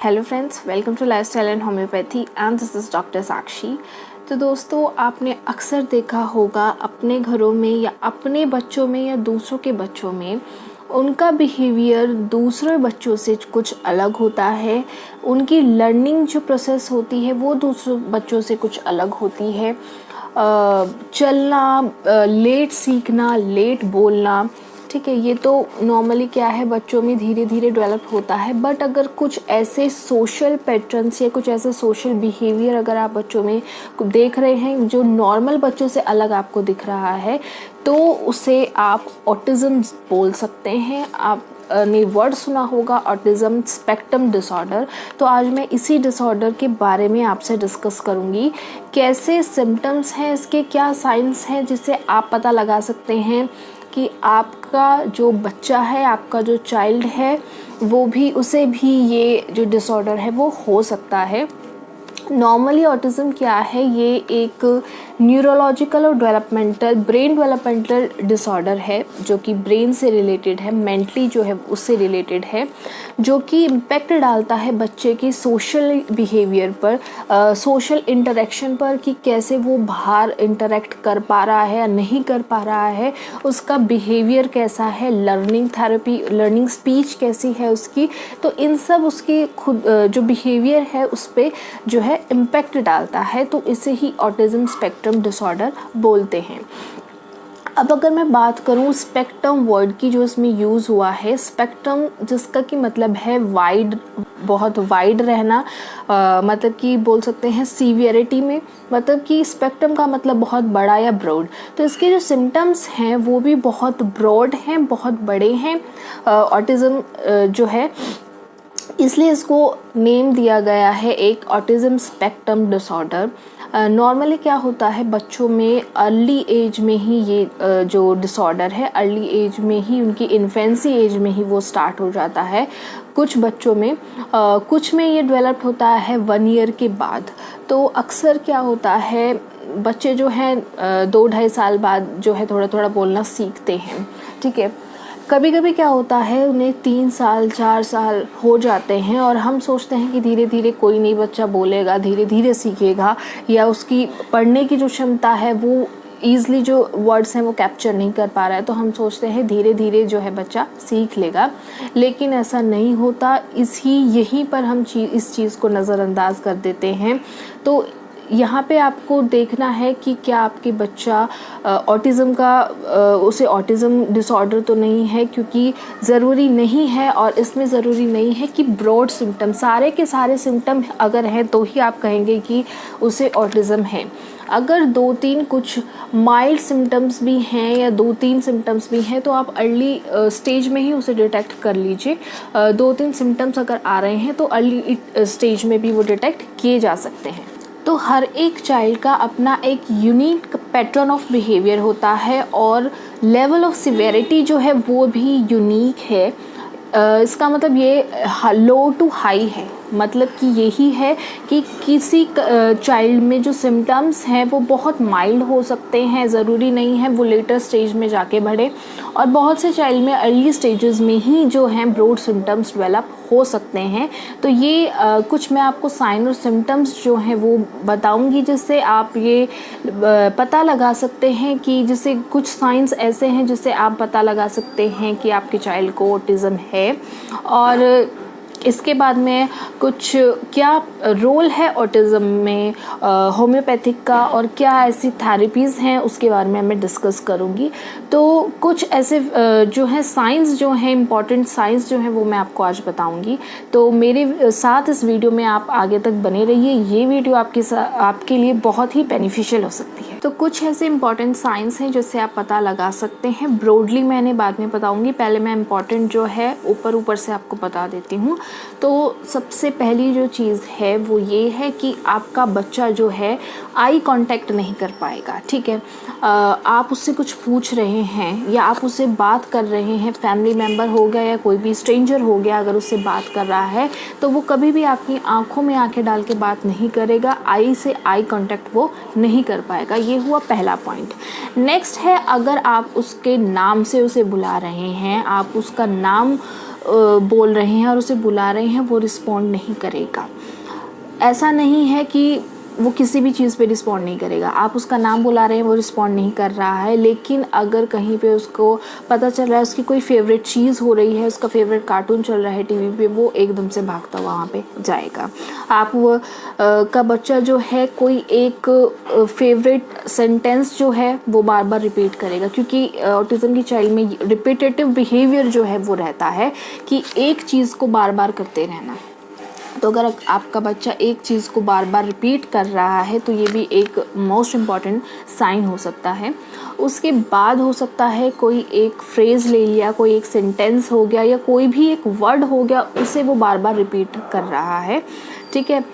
Hello friends, welcome to lifestyle and homeopathy and this is doctor Sakshi. तो दोस्तों, आपने अक्सर देखा होगा अपने घरों में या अपने बच्चों में या दूसरों के बच्चों में उनका बिहेवियर दूसरे बच्चों से कुछ अलग होता है। उनकी लर्निंग जो प्रोसेस होती है वो दूसरों बच्चों से कुछ अलग होती है। चलना, लेट सीखना, लेट बोलना, ठीक है, ये तो नॉर्मली क्या है, बच्चों में धीरे धीरे डेवलप होता है। बट अगर कुछ ऐसे सोशल पैटर्न्स या कुछ ऐसे सोशल बिहेवियर अगर आप बच्चों में देख रहे हैं जो नॉर्मल बच्चों से अलग आपको दिख रहा है, तो उसे आप ऑटिज़म बोल सकते हैं। आप ने वर्ड सुना होगा ऑटिज़म स्पेक्ट्रम डिसऑर्डर। तो आज मैं इसी डिसऑर्डर के बारे में आपसे डिस्कस करूँगी। कैसे सिम्टम्स हैं इसके, क्या साइंस हैं जिससे आप पता लगा सकते हैं कि आपका जो बच्चा है, आपका जो चाइल्ड है, वो भी, उसे भी ये जो डिसऑर्डर है वो हो सकता है। नॉर्मली ऑटिज़म क्या है, ये एक न्यूरोलॉजिकल और डेवलपमेंटल, ब्रेन डेवलपमेंटल डिसऑर्डर है जो कि ब्रेन से रिलेटेड है, मेंटली जो है उससे रिलेटेड है, जो कि इम्पेक्ट डालता है बच्चे की सोशल बिहेवियर पर, सोशल इंटरेक्शन पर, कि कैसे वो बाहर इंटरेक्ट कर पा रहा है या नहीं कर पा रहा है, उसका बिहेवियर कैसा है, लर्निंग थेरेपी, लर्निंग स्पीच कैसी है उसकी। तो इन सब उसकी खुद जो बिहेवियर है उस पर जो है इम्पैक्ट डालता है। तो इसे ही ऑटिज़म स्पेक्ट्रम डिसऑर्डर बोलते हैं। अब अगर मैं बात करूं स्पेक्ट्रम वर्ड की जो इसमें यूज़ हुआ है, स्पेक्ट्रम जिसका कि मतलब है वाइड, बहुत वाइड रहना, मतलब कि बोल सकते हैं सीवियरिटी में, मतलब कि स्पेक्ट्रम का मतलब बहुत बड़ा या ब्रॉड। तो इसके जो सिम्टम्स हैं वो भी बहुत ब्रॉड हैं, बहुत बड़े हैं। ऑटिज़म जो है, इसलिए इसको नेम दिया गया है एक ऑटिज़म स्पेक्ट्रम डिसऑर्डर। नॉर्मली क्या होता है, बच्चों में अर्ली एज में ही ये जो डिसऑर्डर है, अर्ली एज में ही, उनकी इन्फेंसी एज में ही वो स्टार्ट हो जाता है। कुछ बच्चों में, कुछ में ये डेवलप होता है 1 ईयर के बाद। तो अक्सर क्या होता है, बच्चे जो हैं 2-2.5 साल बाद जो है थोड़ा थोड़ा बोलना सीखते हैं, ठीक है। कभी कभी क्या होता है, उन्हें 3 साल 4 साल हो जाते हैं और हम सोचते हैं कि धीरे धीरे कोई नहीं बच्चा बोलेगा, धीरे धीरे सीखेगा, या उसकी पढ़ने की जो क्षमता है वो ईज़िली जो वर्ड्स हैं वो कैप्चर नहीं कर पा रहा है, तो हम सोचते हैं धीरे धीरे जो है बच्चा सीख लेगा। लेकिन ऐसा नहीं होता। यहीं पर हम इस चीज़ को नज़रअंदाज कर देते हैं। तो यहाँ पे आपको देखना है कि क्या आपके बच्चा ऑटिज़म का, उसे ऑटिज़म डिसऑर्डर तो नहीं है, क्योंकि ज़रूरी नहीं है, और इसमें ज़रूरी नहीं है कि ब्रॉड सिम्टम, सारे के सारे सिम्टम अगर हैं तो ही आप कहेंगे कि उसे ऑटिज़म है। अगर 2-3 कुछ माइल्ड सिम्टम्स भी हैं या 2-3 सिम्टम्स भी हैं तो आप अर्ली स्टेज में ही उसे डिटेक्ट कर लीजिए। 2-3 सिम्टम्स अगर आ रहे हैं तो अर्ली स्टेज में भी वो डिटेक्ट किए जा सकते हैं। तो हर एक चाइल्ड का अपना एक यूनिक पैटर्न ऑफ बिहेवियर होता है और लेवल ऑफ सिवेरिटी जो है वो भी यूनिक है। इसका मतलब ये लो टू हाई है, मतलब कि यही है कि किसी चाइल्ड में जो सिम्टम्स हैं वो बहुत माइल्ड हो सकते हैं, ज़रूरी नहीं है वो लेटर स्टेज में जाके बढ़े, और बहुत से चाइल्ड में अर्ली स्टेजेस में ही जो हैं ब्रॉड सिम्टम्स डेवलप हो सकते हैं। तो ये कुछ मैं आपको साइन और सिम्टम्स जो हैं वो बताऊंगी, जिससे आप ये पता लगा सकते हैं कि जैसे कुछ साइंस ऐसे हैं जिससे आप पता लगा सकते हैं कि आपके चाइल्ड को ऑटिज़म है। और इसके बाद में कुछ क्या रोल है ऑटिज़म में होम्योपैथिक का, और क्या ऐसी थेरेपीज़ हैं उसके बारे में मैं डिस्कस करूँगी। तो कुछ ऐसे जो है साइंस जो हैं, इम्पॉर्टेंट साइंस जो हैं वो मैं आपको आज बताऊँगी। तो मेरे साथ इस वीडियो में आप आगे तक बने रहिए। ये वीडियो आपके लिए बहुत ही बेनिफिशियल हो सकती है। तो कुछ ऐसे इम्पॉर्टेंट साइंस हैं जिससे आप पता लगा सकते हैं। ब्रॉडली मैंने बाद में बताऊँगी, पहले मैं इम्पॉर्टेंट जो है ऊपर से आपको बता देती हूँ। तो सबसे पहली जो चीज़ है वो ये है कि आपका बच्चा जो है आई कांटेक्ट नहीं कर पाएगा, ठीक है। आप उससे कुछ पूछ रहे हैं या आप उससे बात कर रहे हैं, फैमिली मेम्बर हो गया या कोई भी स्ट्रेंजर हो गया, अगर उससे बात कर रहा है तो वो कभी भी आपकी आंखों में आंखें डाल के बात नहीं करेगा, आई से आई कांटेक्ट वो नहीं कर पाएगा। ये हुआ पहला पॉइंट। नेक्स्ट है, अगर आप उसके नाम से उसे बुला रहे हैं, आप उसका नाम बोल रहे हैं और उसे बुला रहे हैं वो रिस्पॉन्ड नहीं करेगा। ऐसा नहीं है कि वो किसी भी चीज़ पे रिस्पॉन्ड नहीं करेगा, आप उसका नाम बुला रहे हैं वो रिस्पॉन्ड नहीं कर रहा है, लेकिन अगर कहीं पे उसको पता चल रहा है उसकी कोई फेवरेट चीज़ हो रही है, उसका फेवरेट कार्टून चल रहा है टीवी पे, वो एकदम से भागता हुआ वहाँ पे जाएगा। आप वो का बच्चा जो है कोई एक फेवरेट सेंटेंस जो है वो बार बार रिपीट करेगा, क्योंकि ऑटिज़म की चाइल्ड में रिपीटेटिव बिहेवियर जो है वो रहता है कि एक चीज़ को बार बार करते रहना। तो अगर आपका बच्चा एक चीज़ को बार बार रिपीट कर रहा है तो ये भी एक मोस्ट इम्पॉर्टेंट साइन हो सकता है। उसके बाद हो सकता है कोई एक फ्रेज़ ले लिया, कोई एक सेंटेंस हो गया या कोई भी एक वर्ड हो गया, उसे वो बार बार रिपीट कर रहा है, ठीक है।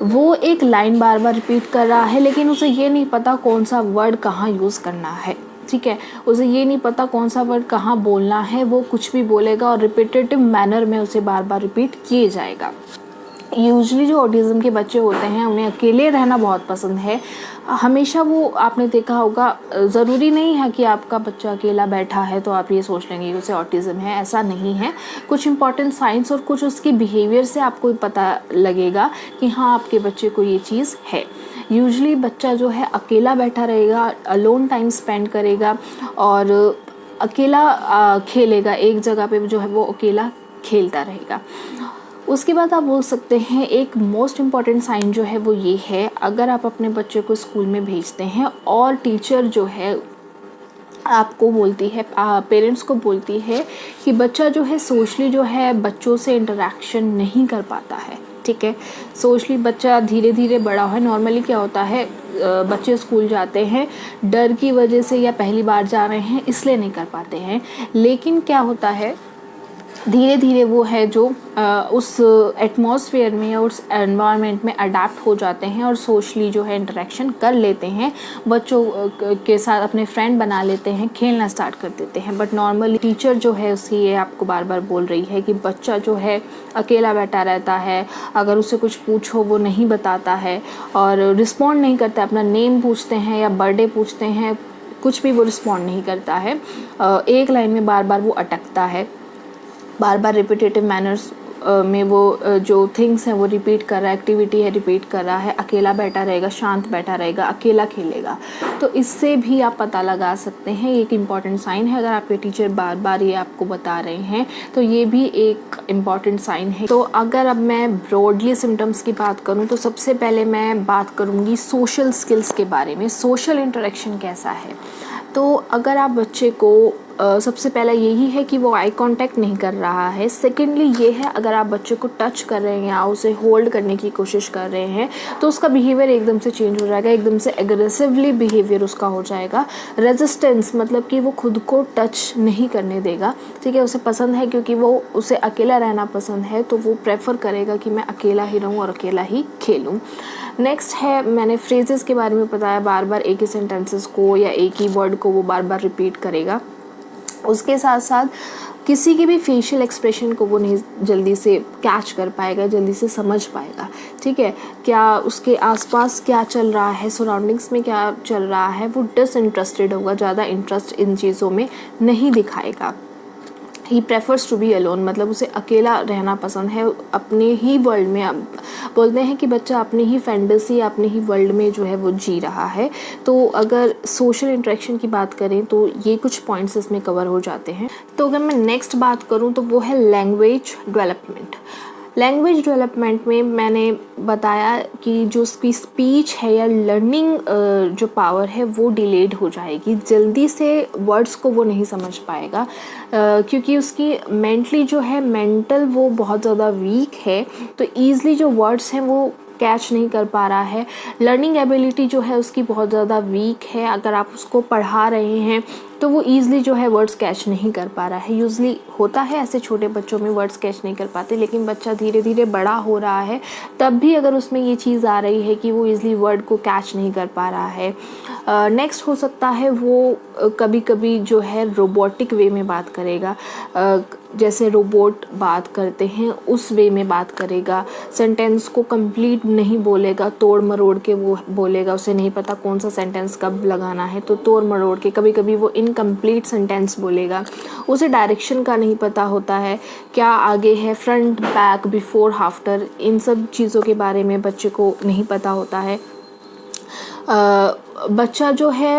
वो एक लाइन बार बार रिपीट कर रहा है लेकिन उसे ये नहीं पता कौन सा वर्ड कहाँ यूज़ करना है, ठीक है। उसे ये नहीं पता कौन सा वर्ड कहाँ बोलना है, वो कुछ भी बोलेगा और रिपीटेटिव मैनर में उसे बार बार रिपीट किए जाएगा। यूजुअली जो ऑटिज़म के बच्चे होते हैं उन्हें अकेले रहना बहुत पसंद है। हमेशा वो आपने देखा होगा, ज़रूरी नहीं है कि आपका बच्चा अकेला बैठा है तो आप ये सोच लेंगे कि उसे ऑटिज़म है, ऐसा नहीं है। कुछ इंपॉर्टेंट साइंस और कुछ उसकी बिहेवियर से आपको पता लगेगा कि हाँ आपके बच्चे को ये चीज़ है। यूजुअली बच्चा जो है अकेला बैठा रहेगा, अलोन टाइम स्पेंड करेगा और अकेला खेलेगा, एक जगह पे जो है वो अकेला खेलता रहेगा। उसके बाद आप बोल सकते हैं एक मोस्ट इम्पॉर्टेंट साइन जो है वो ये है, अगर आप अपने बच्चे को स्कूल में भेजते हैं और टीचर जो है आपको बोलती है, पेरेंट्स को बोलती है कि बच्चा जो है सोशली जो है बच्चों से इंटरेक्शन नहीं कर पाता है, ठीक है। सोशली बच्चा धीरे धीरे बड़ा है। नॉर्मली क्या होता है, बच्चे स्कूल जाते हैं डर की वजह से या पहली बार जा रहे हैं इसलिए नहीं कर पाते हैं, लेकिन क्या होता है धीरे धीरे वो है जो उस एटमॉस्फेयर में या उस एनवायरनमेंट में अडेप्ट हो जाते हैं और सोशली जो है इंटरेक्शन कर लेते हैं, बच्चों के साथ अपने फ्रेंड बना लेते हैं, खेलना स्टार्ट कर देते हैं। बट नॉर्मली टीचर जो है उसकी ये आपको बार बार बोल रही है कि बच्चा जो है अकेला बैठा रहता है, अगर उससे कुछ पूछो वो नहीं बताता है और रिस्पॉन्ड नहीं करता, अपना नेम पूछते हैं या बर्थडे पूछते हैं, कुछ भी वो रिस्पॉन्ड नहीं करता है, एक लाइन में बार बार वो अटकता है, बार बार रिपीटेटिव मैनर्स में वो जो थिंग्स हैं वो रिपीट कर रहा है, एक्टिविटी है रिपीट कर रहा है, अकेला बैठा रहेगा, शांत बैठा रहेगा, अकेला खेलेगा। तो इससे भी आप पता लगा सकते हैं, ये एक इम्पॉर्टेंट साइन है। अगर आपके टीचर बार बार ये आपको बता रहे हैं तो ये भी एक इम्पॉर्टेंट साइन है। तो अगर अब मैं ब्रॉडली सिम्टम्स की बात करूँ तो सबसे पहले मैं बात करूँगी सोशल स्किल्स के बारे में, सोशल इंटरेक्शन कैसा है। तो अगर आप बच्चे को सबसे पहला यही है कि वो आई कांटेक्ट नहीं कर रहा है। सेकेंडली ये है अगर आप बच्चे को टच कर रहे हैं या उसे होल्ड करने की कोशिश कर रहे हैं तो उसका बिहेवियर एकदम से चेंज हो जाएगा, एकदम से एग्रेसिवली बिहेवियर उसका हो जाएगा। रेजिस्टेंस मतलब कि वो खुद को टच नहीं करने देगा, ठीक है। उसे पसंद है क्योंकि वो उसे अकेला रहना पसंद है तो वो प्रेफर करेगा कि मैं अकेला ही रहूँ और अकेला ही खेलूँ। नेक्स्ट है, मैंने फ्रेजेस के बारे में बताया, बार बार एक ही सेंटेंसेस को या एक ही वर्ड को वो बार बार रिपीट करेगा। उसके साथ साथ किसी के भी फेशियल एक्सप्रेशन को वो नहीं जल्दी से कैच कर पाएगा, जल्दी से समझ पाएगा, ठीक है। क्या उसके आसपास क्या चल रहा है, सराउंडिंग्स में क्या चल रहा है, वो डिसइंटरेस्टेड होगा, ज़्यादा इंटरेस्ट इन चीज़ों में नहीं दिखाएगा। He prefers to be alone, मतलब उसे अकेला रहना पसंद है, अपने ही वर्ल्ड में। अब बोलते हैं कि बच्चा अपनी ही फैंटेसी, अपने ही वर्ल्ड में जो है वो जी रहा है। तो अगर सोशल इंटरेक्शन की बात करें तो ये कुछ पॉइंट्स इसमें कवर हो जाते हैं। तो अगर मैं नेक्स्ट बात करूँ तो वो है लैंग्वेज डेवलपमेंट। लैंग्वेज डेवलपमेंट में मैंने बताया कि जो उसकी स्पीच है या लर्निंग जो पावर है वो डिलेड हो जाएगी, जल्दी से वर्ड्स को वो नहीं समझ पाएगा क्योंकि उसकी मेंटली जो है मेंटल वो बहुत ज़्यादा वीक है, तो ईज़िली जो वर्ड्स हैं वो कैच नहीं कर पा रहा है। लर्निंग एबिलिटी जो है उसकी बहुत ज़्यादा वीक है, अगर आप उसको पढ़ा रहे हैं तो वो ईज़िली जो है वर्ड्स कैच नहीं कर पा रहा है। यूजली होता है ऐसे छोटे बच्चों में वर्ड्स कैच नहीं कर पाते, लेकिन बच्चा धीरे धीरे बड़ा हो रहा है तब भी अगर उसमें ये चीज़ आ रही है कि वो ईज़िली वर्ड को कैच नहीं कर पा रहा है, नेक्स्ट हो सकता है वो कभी कभी जो है रोबोटिक वे में बात करेगा, जैसे रोबोट बात करते हैं उस वे में बात करेगा, सेंटेंस को कंप्लीट नहीं बोलेगा, तोड़ मरोड़ के वो बोलेगा, उसे नहीं पता कौन सा सेंटेंस कब लगाना है तो तोड़ मरोड़ के, कभी कभी वो इनकम्प्लीट सेंटेंस बोलेगा, उसे डायरेक्शन का नहीं पता होता है, क्या आगे है, फ्रंट बैक बिफोर आफ्टर, इन सब चीज़ों के बारे में बच्चे को नहीं पता होता है। बच्चा जो है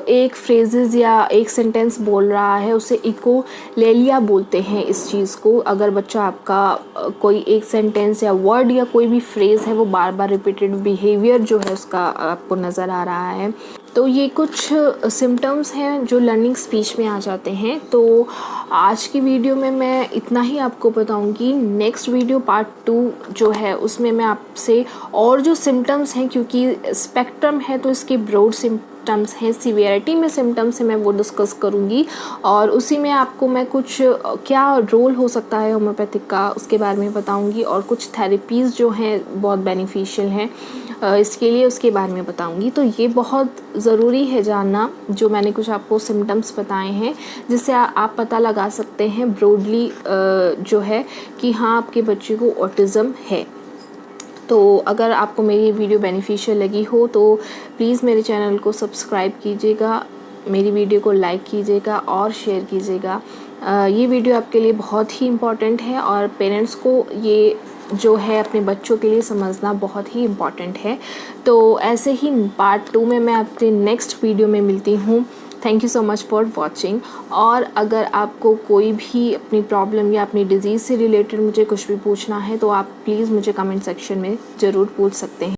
एक फ्रेजेस या एक सेंटेंस बोल रहा है उसे इकोलेलिया बोलते हैं इस चीज़ को। अगर बच्चा आपका कोई एक सेंटेंस या वर्ड या कोई भी फ्रेज़ है वो बार बार रिपीटेड बिहेवियर जो है उसका आपको नज़र आ रहा है, तो ये कुछ सिम्टम्स हैं जो लर्निंग स्पीच में आ जाते हैं। तो आज की वीडियो में मैं इतना ही आपको बताऊंगी। नेक्स्ट वीडियो पार्ट 2 जो है उसमें मैं आपसे और जो सिम्टम्स हैं, क्योंकि स्पेक्ट्रम है तो इसके ब्रॉड सिम्टम्स हैं, सीवियरिटी में सिम्टम्स हैं, मैं वो डिस्कस करूंगी और उसी में आपको मैं कुछ क्या रोल हो सकता है होम्योपैथिक का उसके बारे में बताऊंगी और कुछ थेरेपीज़ जो हैं बहुत बेनिफिशियल हैं इसके लिए उसके बारे में बताऊंगी। तो ये बहुत ज़रूरी है जानना जो मैंने कुछ आपको सिम्टम्स बताए हैं, जिससे आप पता लगा सकते हैं ब्रॉडली जो है कि हाँ आपके बच्चे को ऑटिज़म है। तो अगर आपको मेरी वीडियो बेनिफिशियल लगी हो तो प्लीज़ मेरे चैनल को सब्सक्राइब कीजिएगा, मेरी वीडियो को लाइक कीजिएगा और शेयर कीजिएगा। ये वीडियो आपके लिए बहुत ही इम्पॉर्टेंट है और पेरेंट्स को ये जो है अपने बच्चों के लिए समझना बहुत ही इम्पॉर्टेंट है। तो ऐसे ही पार्ट 2 में मैं आपसे नेक्स्ट वीडियो में मिलती हूँ। Thank you so much for watching. और अगर आपको कोई भी अपनी प्रॉब्लम या अपनी डिज़ीज़ से रिलेटेड मुझे कुछ भी पूछना है तो आप प्लीज़ मुझे कमेंट सेक्शन में ज़रूर पूछ सकते हैं।